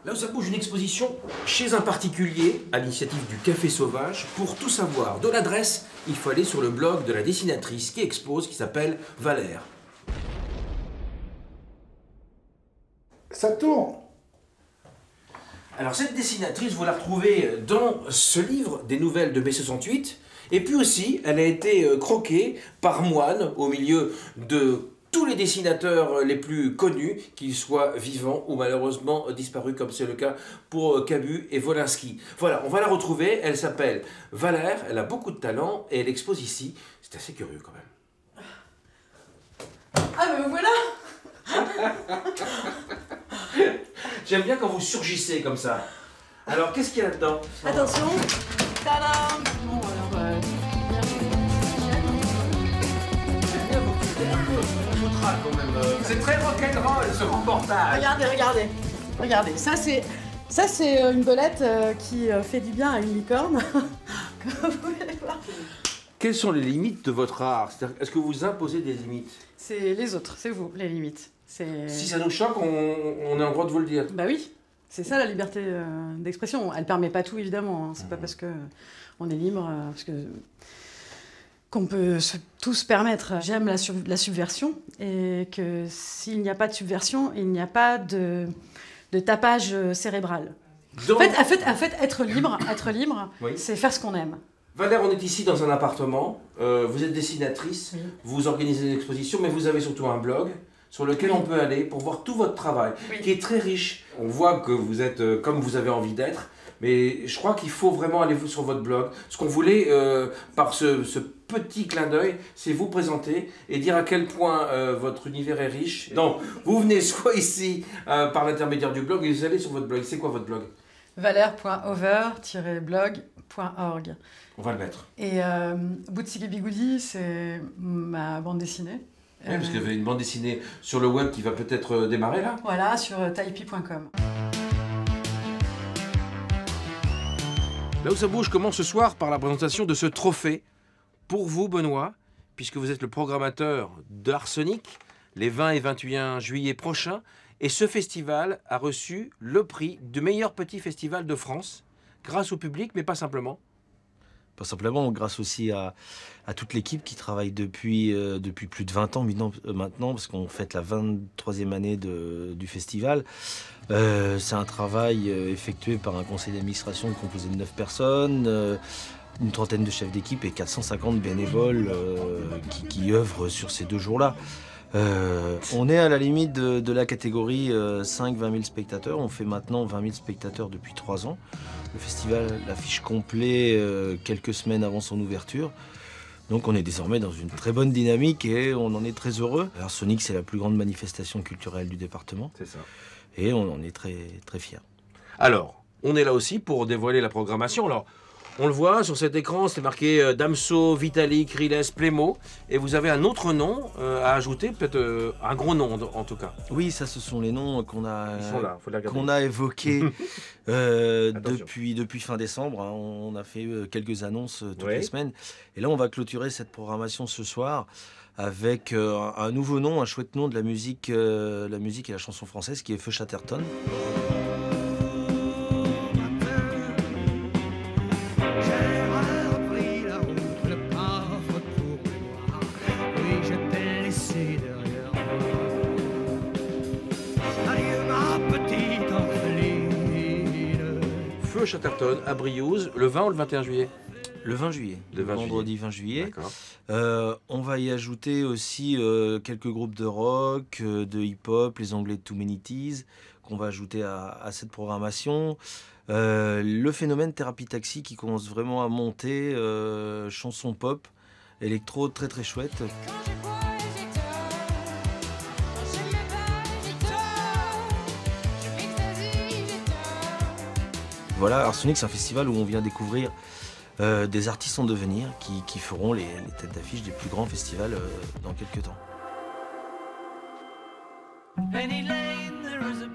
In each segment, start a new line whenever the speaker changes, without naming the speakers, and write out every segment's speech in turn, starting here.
Là où ça bouge, une exposition chez un particulier, à l'initiative du Café Sauvage. Pour tout savoir de l'adresse, il faut aller sur le blog de la dessinatrice qui expose, qui s'appelle Valère.
Ça tourne.
Alors cette dessinatrice, vous la retrouvez dans ce livre des nouvelles de mai 68. Et puis aussi, elle a été croquée par Moine au milieu de tous les dessinateurs les plus connus, qu'ils soient vivants ou malheureusement disparus, comme c'est le cas pour Cabu et Wolinski. Voilà, on va la retrouver, elle s'appelle Valère, elle a beaucoup de talent et elle expose ici. C'est assez curieux quand même.
Ah ben voilà.
J'aime bien quand vous surgissez comme ça. Alors, qu'est-ce qu'il y a là-dedans?
Attention. Tadam. Bon, alors,
C'est très rock'n'roll ce reportage.
Regardez. Ça c'est une belette qui fait du bien à une licorne. Comme vous pouvez voir.
Quelles sont les limites de votre art? Est-ce que vous imposez des limites?
C'est les autres, c'est vous, les limites.
Si ça nous choque, on a le droit de vous le dire.
Bah oui, c'est ça la liberté d'expression. Elle permet pas tout évidemment. Hein. C'est pas parce que on est libre, parce que qu'on peut tout se permettre. J'aime la subversion et que s'il n'y a pas de subversion, il n'y a pas de tapage cérébral.
Donc...
En fait, être libre,
oui.
C'est faire ce qu'on aime.
Valère, on est ici dans un appartement, vous êtes dessinatrice, oui. Vous organisez des expositions, mais vous avez surtout un blog sur lequel on peut aller pour voir tout votre travail, qui est très riche. On voit que vous êtes comme vous avez envie d'être, mais je crois qu'il faut vraiment aller sur votre blog. Ce qu'on voulait, par ce petit clin d'œil, c'est vous présenter et dire à quel point votre univers est riche. Donc, vous venez soit ici par l'intermédiaire du blog et vous allez sur votre blog. C'est quoi votre blog?
valère.over-blog.org.
On va le mettre.
Et Boutsigi Bigoudi, c'est ma bande dessinée.
Oui, parce qu'il y avait une bande dessinée sur le web qui va peut-être démarrer là.
Voilà, sur taipi.com.
Là où ça bouge commence ce soir par la présentation de ce trophée pour vous, Benoît, puisque vous êtes le programmateur d'Arsenic les 20 et 21 juillet prochains. Et ce festival a reçu le prix du meilleur petit festival de France, grâce au public, mais pas simplement.
Pas simplement, grâce aussi à toute l'équipe qui travaille depuis plus de 20 ans maintenant, parce qu'on fête la 23e année du festival. C'est un travail effectué par un conseil d'administration composé de 9 personnes, une trentaine de chefs d'équipe et 450 bénévoles qui œuvrent sur ces 2 jours-là. On est à la limite de la catégorie 5-20 000 spectateurs. On fait maintenant 20 000 spectateurs depuis 3 ans. Le festival l'affiche complet quelques semaines avant son ouverture. Donc on est désormais dans une très bonne dynamique et on en est très heureux. Arsenic, c'est la plus grande manifestation culturelle du département.
C'est ça.
Et on en est très, très fiers.
Alors, on est là aussi pour dévoiler la programmation. Alors, on le voit sur cet écran, c'est marqué Damso, Vitalik, Riles, Plémo. Et vous avez un autre nom à ajouter, peut-être un gros nom en tout cas.
Oui, ça ce sont les noms qu'on a évoqués depuis fin décembre. Hein. On a fait quelques annonces toutes les semaines. Et là, on va clôturer cette programmation ce soir avec un nouveau nom, un chouette nom de la musique et la chanson française qui est Feu Chatterton.
Feu Chatterton à Briouze, le 20 ou le 21 juillet?
Le 20 juillet, le vendredi 20 juillet. On va y ajouter aussi quelques groupes de rock, de hip-hop, les Anglais de Too Many Teas, qu'on va ajouter à cette programmation. Le phénomène Thérapie Taxi qui commence vraiment à monter, chanson pop, électro très très chouette. Voilà, Arsenic, c'est un festival où on vient découvrir des artistes en devenir qui feront les têtes d'affiche des plus grands festivals dans quelques temps.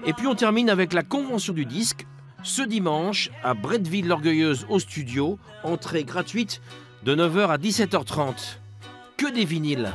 Et puis on termine avec la convention du disque, ce dimanche à Bretteville-l'Orgueilleuse au studio, entrée gratuite de 9h à 17h30. Que des vinyles!